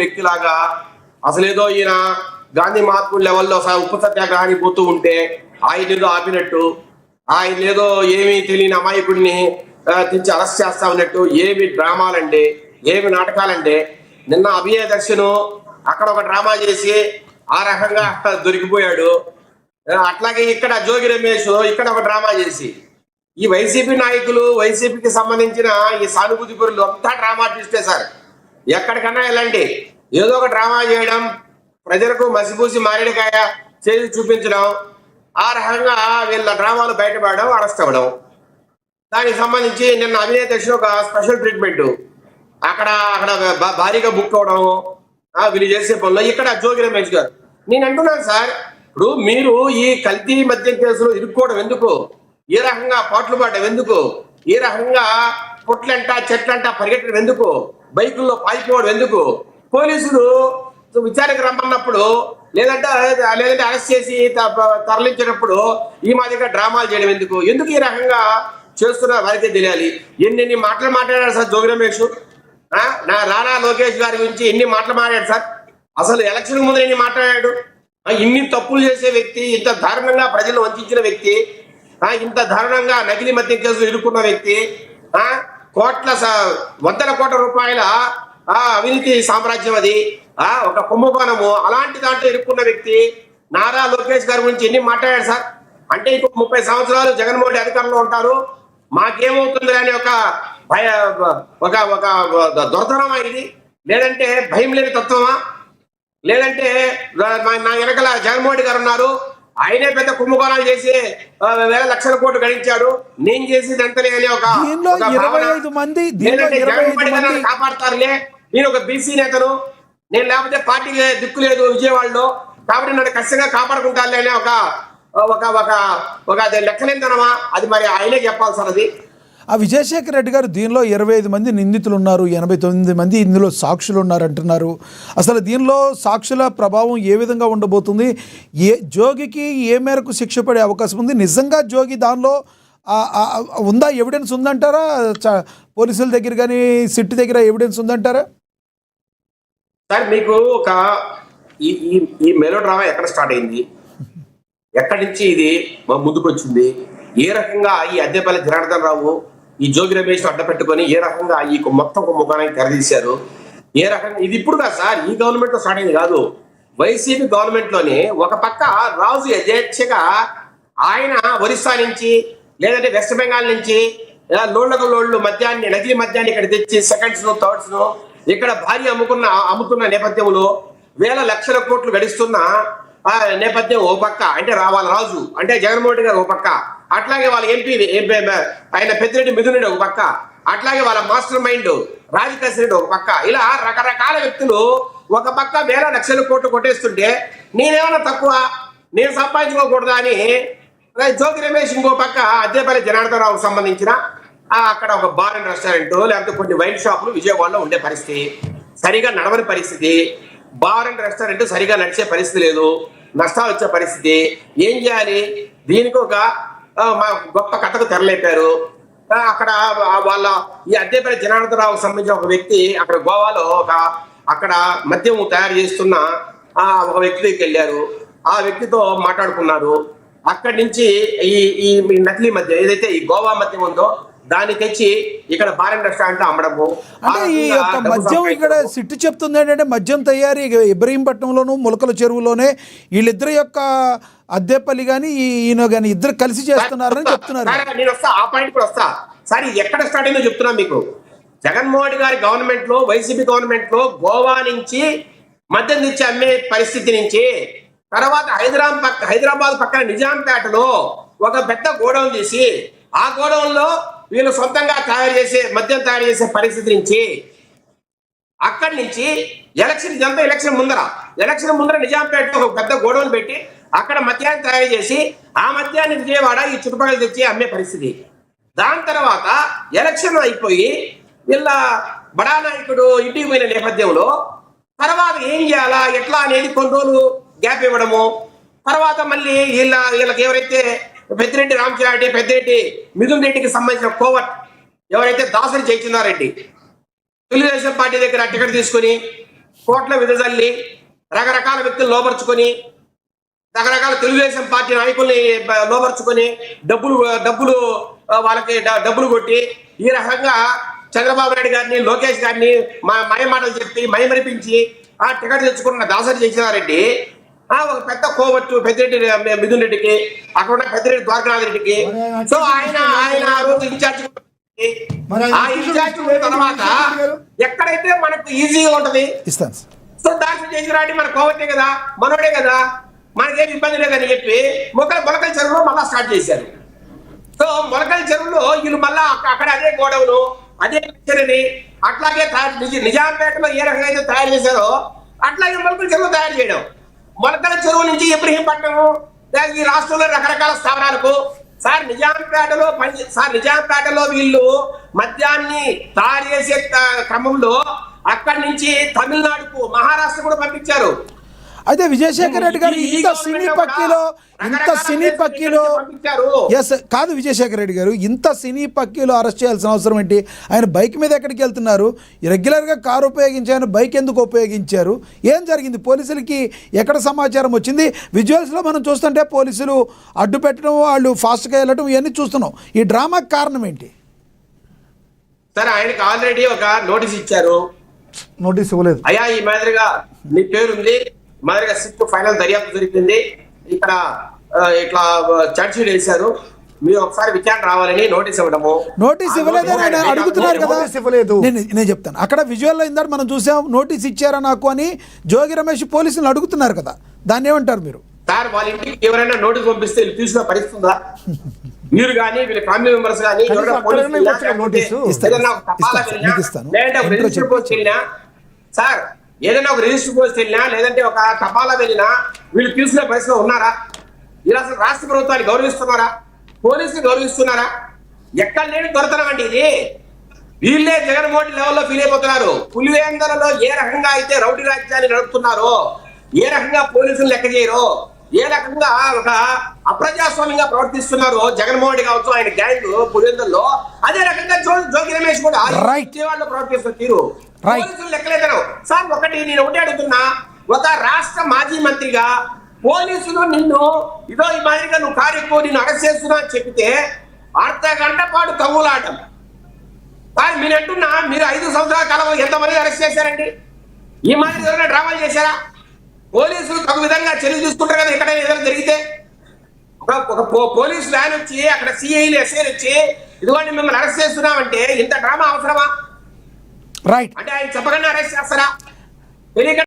వ్యక్తిలాగా అసలేదో ఈయన గాంధీ మహాత్ముడు లెవెల్లో ఉప్పు సత్యాగ్రహానికి పోతూ ఉంటే ఆయన ఏదో ఆపినట్టు, ఆయన ఏదో ఏమీ తెలియని అమాయకుడిని తెచ్చి అరెస్ట్ చేస్తా ఉన్నట్టు ఏమి డ్రామాలండి, ఏమి నాటకాలండి. నిన్న అభినయ దర్శను అక్కడ ఒక డ్రామా చేసి ఆ రకంగా దొరికిపోయాడు. అట్లాగే ఇక్కడ జోగి రమేష్ ఇక్కడ ఒక డ్రామా చేసి, ఈ వైసీపీ నాయకులు, వైసీపీకి సంబంధించిన ఈ సానుభూతి పరులు అంతా డ్రామా ఆర్టిస్టే సార్. ఎక్కడికన్నా వెళ్ళండి ఏదో ఒక డ్రామా చేయడం, ప్రజలకు మసిపూసి మారేడుకాయ చేసి చూపించడం, ఆ రకంగా వీళ్ళ డ్రామాలు బయటపడడం, అరెస్ట్ అవ్వడం. దానికి సంబంధించి నిన్న అభినయ దర్శనం ఒక స్పెషల్ ట్రీట్మెంట్ అక్కడ అక్కడ భారీగా బుక్ అవడం, వీళ్ళు చేసే పనులు. ఇక్కడ జోగి రమేష్ గారు, నేను అంటున్నాను సార్, ఇప్పుడు మీరు ఈ కల్తీ మద్యం కేసులో ఇరుక్కోవడం ఎందుకు, ఏ రకంగా పాటలు పాడడం ఎందుకు, ఏ రకంగా పొట్లంట చెట్లంట పరిగెట్టడం ఎందుకు, బైకుల్లో పాయిపోవడం ఎందుకు, పోలీసులు విచారణకు రమ్మన్నప్పుడు లేదంటే అరెస్ట్ చేసి తరలించినప్పుడు ఈ మాదిరిగా డ్రామాలు చేయడం ఎందుకు, ఎందుకు ఈ రకంగా చేస్తున్నారు వారికే తెలియాలి. ఎన్ని మాటలు మాట్లాడారు సార్ జోగి రమేష్, నారా లోకేష్ గారి గురించి ఎన్ని మాటలు మాట్లాడాడు సార్. అసలు ఎలక్షన్ ముందు ఎన్ని మాట్లాడాడు. ఇన్ని తప్పులు చేసే వ్యక్తి, ఇంత దారుణంగా ప్రజలను వంచిన వ్యక్తి, ఇంత దారుణంగా నకిలీ మద్యం కేసులు ఇరుక్కున్న వ్యక్తి, వందల కోట్ల రూపాయల అవినీతి సామ్రాజ్యం అది, ఒక కుంభకోణము, అలాంటి దాంట్లో ఇరుక్కున్న వ్యక్తి నారా లోకేష్ గారి గురించి ఎన్ని మాట్లాడాడు సార్. అంటే ఇంకో 30 సంవత్సరాలు జగన్మోహన్ రెడ్డి అధికారంలో ఉంటారు, మాకేమవుతుంది అని ఒక దొరతనమా ఇది, లేదంటే భయం లేని తత్వమా, లేదంటే నా వెనకాల జగన్మోహన్ రెడ్డి గారు ఉన్నారు, ఆయనే పెద్ద కుంభకోణాలు చేసి వేల లక్షల కోట్లు గడించాడు, నేను చేసేది ఎంతలే అని ఒక కాపాడతారులే, నేను ఒక బీసీ నేతను, నేను లేకపోతే పార్టీకి దిక్కు లేదు విజయవాడలో, కాబట్టి నన్ను ఖచ్చితంగా కాపాడుకుంటారులే అనే ఒక లెక్కలేందనమా, అది మరి ఆయనే చెప్పాలి సార్. అది విజయశేఖర్ రెడ్డి గారు, దీనిలో 25 మంది నిందితులు ఉన్నారు, 89 మంది ఇందులో సాక్షులు ఉన్నారు అంటున్నారు. అసలు దీనిలో సాక్షుల ప్రభావం ఏ విధంగా ఉండబోతుంది, జోగికి ఏ మేరకు శిక్ష పడే అవకాశం ఉంది, నిజంగా జోగి దానిలో ఉందా, ఎవిడెన్స్ ఉందంటారా, పోలీసుల దగ్గర కానీ సిట్ దగ్గర ఎవిడెన్స్ ఉందంటారా? సార్ మీకు ఒక ఈ మెలో డ్రామా ఎక్కడ స్టార్ట్ అయింది, ఎక్కడి నుంచి ఇది ముందుకు వచ్చింది, ఏ రకంగా ఈ అద్దెపల్లి జనార్దన్ రావు ఈ జోగి రమేష్ అడ్డ పెట్టుకొని ఏ రకంగా ఈ మొత్తం ముఖానికి తెరదీశారు, ఏ రకంగా ఇది ఇప్పుడు కాదు సార్, ఈ గవర్నమెంట్ లో స్టార్ట్ అయింది కాదు, వైసీపీ గవర్నమెంట్ లోనే ఒక పక్క రాజు యథేచ్ఛగా ఆయన ఒరిస్సా నుంచి లేదంటే వెస్ట్ బెంగాల్ నుంచి లోళ్లకు మద్యాన్ని, నకిలీ మద్యాన్ని ఇక్కడ తెచ్చి సెకండ్స్ ను థర్డ్స్ ను ఇక్కడ భారీ అమ్ముతున్న నేపథ్యంలో వేల లక్షల కోట్లు గడిస్తున్న నేపథ్యం ఓ పక్క, అంటే వాళ్ళ రాజు అంటే జగన్మోహన్ రెడ్డి గారు ఓ పక్క, అట్లాగే వాళ్ళ ఎంపీ ఆయన పెద్దిరెడ్డి మిథున్ రెడ్డి ఒక పక్క, అట్లాగే వాళ్ళ మాస్టర్ మైండ్ రాజకేశ్ రెడ్డి ఒక పక్క, ఇలా రకరకాల వ్యక్తులు ఒక పక్క వేల లక్షల కోట్లు కొట్టేస్తుంటే నేనేమన్నా తక్కువ, నేను సంపాదించుకోకూడదా అని జోగి రమేష్ ఇంకో పక్క అద్దెపల్లి జనార్దన్ రావుకు సంబంధించిన అక్కడ ఒక బార్ అండ్ రెస్టారెంట్ లేకపోతే కొన్ని వైన్ షాపులు విజయవాడలో ఉండే పరిస్థితి, సరిగా నడవని పరిస్థితి, బార్ అండ్ రెస్టారెంట్ సరిగా నడిచే పరిస్థితి లేదు, నష్టాలు వచ్చే పరిస్థితి. ఏం చేయాలి, దీనికి ఒక గొప్ప కథకు తెరలేపారు. అక్కడ వాళ్ళ ఈ అద్దెపల్లి జనార్దన్ రావుకు సంబంధించిన ఒక వ్యక్తి అక్కడ గోవాలో అక్కడ మద్యం తయారు చేస్తున్న ఒక వ్యక్తి దగ్గరికి వెళ్ళారు, ఆ వ్యక్తితో మాట్లాడుకున్నారు. అక్కడి నుంచి ఈ నకిలీ మద్యం ఏదైతే ఈ గోవా మద్యం ఉందో దాన్ని తెచ్చి ఇక్కడ బార్ అండ్ రెస్టారెంట్ అమ్మడము. అంటే ఈ యొక్క మద్యం ఇక్కడ సిట్టు చెప్తుంది ఏంటంటే మద్యం తయారీ ఇబ్రహీంపట్నంలోను ములకల చెరువులోనే వీళ్ళిద్దరి యొక్క అద్దెపల్లి కానీ ఈయన కానీ ఇద్దరు కలిసి చేస్తున్నారని చెప్తున్నారు. నేను వస్తా, ఆ పాయింట్ కూడా వస్తా సార్. ఇది ఎక్కడ స్టార్ట్ అయిందో చెప్తున్నా మీకు. జగన్మోహన్ రెడ్డి గారి గవర్నమెంట్ లో, వైసీపీ గవర్నమెంట్ లో గోవా నుంచి మద్యం తెచ్చి అమ్మే పరిస్థితి నుంచి తర్వాత హైదరాబాద్ పక్కన నిజాంపేటలో ఒక పెద్ద గోడౌన్ చేసి ఆ గోడౌన్ లో వీళ్ళు సొంతంగా మద్యం తయారు చేసే పరిస్థితి నుంచి అక్కడి నుంచి ఎలక్షన్ ముందర నిజాంపేటలో ఒక పెద్ద గోడౌన్ పెట్టి అక్కడ మద్యాన్ని తయారు చేసి ఆ మద్యాన్ని విజయవాడ ఈ చుట్టుపక్కల తెచ్చి అమ్మే పరిస్థితి. దాని తర్వాత ఎలక్షన్ అయిపోయి వీళ్ళ బడా నాయకుడు ఇంటికి పోయిన నేపథ్యంలో తర్వాత ఏం చేయాలా ఎట్లా అనేది కొన్ని రోజులు గ్యాప్ ఇవ్వడము, తర్వాత మళ్ళీ వీళ్ళకి ఎవరైతే పెద్దిరెడ్డి రామచంద్రారెడ్డి, పెద్దిరెడ్డి మిథున్ రెడ్డికి సంబంధించిన కోవట్ ఎవరైతే దాసరి జయచంద్రారెడ్డి తెలుగుదేశం పార్టీ దగ్గర టికెట్ తీసుకుని కోట్ల విదజల్లి రకరకాల వ్యక్తులు లోపరుచుకొని రకరకాల తెలుగుదేశం పార్టీ నాయకుల్ని లోపరుచుకొని డబ్బులు వాళ్ళకి డబ్బులు కొట్టి ఈ రకంగా చంద్రబాబు నాయుడు గారిని లోకేష్ గారిని మాటలు చెప్పి మైమరిపించి ఆ టికెట్ తెచ్చుకున్న దాసరి చేసేవారెడ్డి ఒక పెద్ద కోవట్టు పెద్దిరెడ్డి మిథున్ రెడ్డికి అక్కడ ఉన్న పెద్దిరెడ్డి ద్వారకానాథ్ రెడ్డికి సో ఆయన ఆ రోజు ఇన్ఛార్జ్ ఆ ఇన్ఛార్జ్ తర్వాత ఎక్కడైతే మనకు ఈజీగా ఉంటది ఇస్తాను. సో దాసరి చేసిరాడి మన కోవట్టే కదా మనోడే కదా మనకేం ఇబ్బంది లేదని చెప్పి మొలకల చెరువులో మళ్ళా స్టార్ట్ చేశారు. సో మొలకల చెరువులో వీళ్ళు మళ్ళా అక్కడ అదే గోడౌను అదే మిక్చర్ని అట్లాగే నిజాంపేటలో ఏ రకంగా అయితే తయారు చేశారో అట్లాగే మొలకల చెరువు తయారు చేయడం. మొలకల చెరువు నుంచి ఇబ్రహీంపట్నం ఈ రాష్ట్రంలో రకరకాల స్థావరాలకు నిజాంపేటలో వీళ్ళు మద్యాన్ని తయారు చేసే క్రమంలో అక్కడి నుంచి తమిళనాడుకు మహారాష్ట్ర కూడా పంపించారు. అయితే విజయశేఖర్ రెడ్డి గారు ఇంత సినీ పక్కీలో ఎస్ కాదు విజయశేఖర్ రెడ్డి గారు ఇంత సినీ పక్కీలో అరెస్ట్ చేయాల్సిన అవసరం ఏంటి? ఆయన బైక్ మీద ఎక్కడికి వెళ్తున్నారు? రెగ్యులర్గా కారు ఉపయోగించి ఆయన బైక్ ఎందుకు ఉపయోగించారు? ఏం జరిగింది? పోలీసులకి ఎక్కడ సమాచారం వచ్చింది? విజువల్స్లో మనం చూస్తుంటే పోలీసులు అడ్డు పెట్టడం, వాళ్ళు ఫాస్ట్గా వెళ్ళడం ఇవన్నీ చూస్తున్నాం. ఈ డ్రామాకి కారణం ఏంటి? సార్ ఆయనకి ఆల్రెడీ ఒక నోటీస్ ఇచ్చారు. నోటీస్ ఇవ్వలేదు. అయ్యా ఈ మాదిరిగా నీ పేరుంది, మాదిరిగా సిట్ ఫైనల్ దర్యాప్తు జరిగింది, ఇక్కడ ఇట్లా ఛార్జ్ షీట్ వేశారు, మీరు ఒకసారి విచారణ రావాలని నోటీస్ ఇవ్వడము. నోటీస్ ఇవ్వలేదని ఆయన అడుగుతున్నారు కదా. నేను చెప్తాను. అక్కడ విజువల్లో ఇందాక మనం చూసాం, నోటీస్ ఇచ్చారా నాకు అని జోగి రమేష్ పోలీసులు అడుగుతున్నారు కదా, దాన్ని ఏమంటారు మీరు? సార్ వాళ్ళ ఇంటికి ఎవరైనా నోటీస్ పంపిస్తే తీసుకునే పరిస్థితి ఉందా? మీరు కానీ వీళ్ళ ఫ్యామిలీ మెంబర్స్ కానీ సార్ ఏదైనా ఒక రిజిస్టర్ పోస్ట్ వెళ్ళినా లేదంటే ఒక తపాలా వెళ్ళినా వీళ్ళు తీసుకునే పరిస్థితిలో ఉన్నారా? వీళ్ళు అసలు రాష్ట్ర ప్రభుత్వాన్ని గౌరవిస్తున్నారా? పోలీసులు గౌరవిస్తున్నారా? ఎక్కడ లేని దొరతనం అండి ఇది. వీళ్ళే జగన్మోహన్ లెవెల్లో ఫీల్ అయిపోతున్నారు. పులివేందరలో ఏ రకంగా అయితే రౌడీ రాజ్యాన్ని నడుపుతున్నారో, ఏ రకంగా పోలీసులు లెక్క చేయరో, ఏ రకంగా ఒక అప్రజాస్వామ్యంగా ప్రవర్తిస్తున్నారో జగన్మోహన్ రెడ్డి కావచ్చు ఆయన గ్యాంగ్ పులివెందుల్లో, అదే రకంగా జోగి రమేష్ కూడా విజయవాడలో ప్రవర్తిస్తున్న తీరు పోలీసులు లెక్కలేదను. సార్ ఒకటి నేను ఒకటి అడుగుతున్నా, ఒక రాష్ట్ర మాజీ మంత్రిగా పోలీసులు నిన్ను ఇదో ఈ మాదిరిగా నువ్వు కారెక్కువ నిన్ను అరెస్ట్ చేస్తున్నా అని చెప్తే అర్ధ గంట పాటు తగులాటం. సార్ మీరు అంటున్నా మీరు 5 సంవత్సరాల కాలంలో ఎంతమంది అరెస్ట్ చేశారండి? ఈ మాదిరి ఎవరైనా డ్రామాలు చేశారా? పోలీసులు తగు విధంగా చర్యలు తీసుకుంటారు కదా ఎక్కడైనా ఏదైనా జరిగితే. ఒక పోలీసు వ్యాన్ వచ్చి అక్కడ సిఐలు ఎస్ఐలు వచ్చి ఇదిగోండి మిమ్మల్ని అరెస్ట్ చేస్తున్నామంటే ఇంత డ్రామా అవసరమా? రైట్ అంటే ఆయన చెప్పగానే అరెస్ట్ చేస్తారా? తెలియక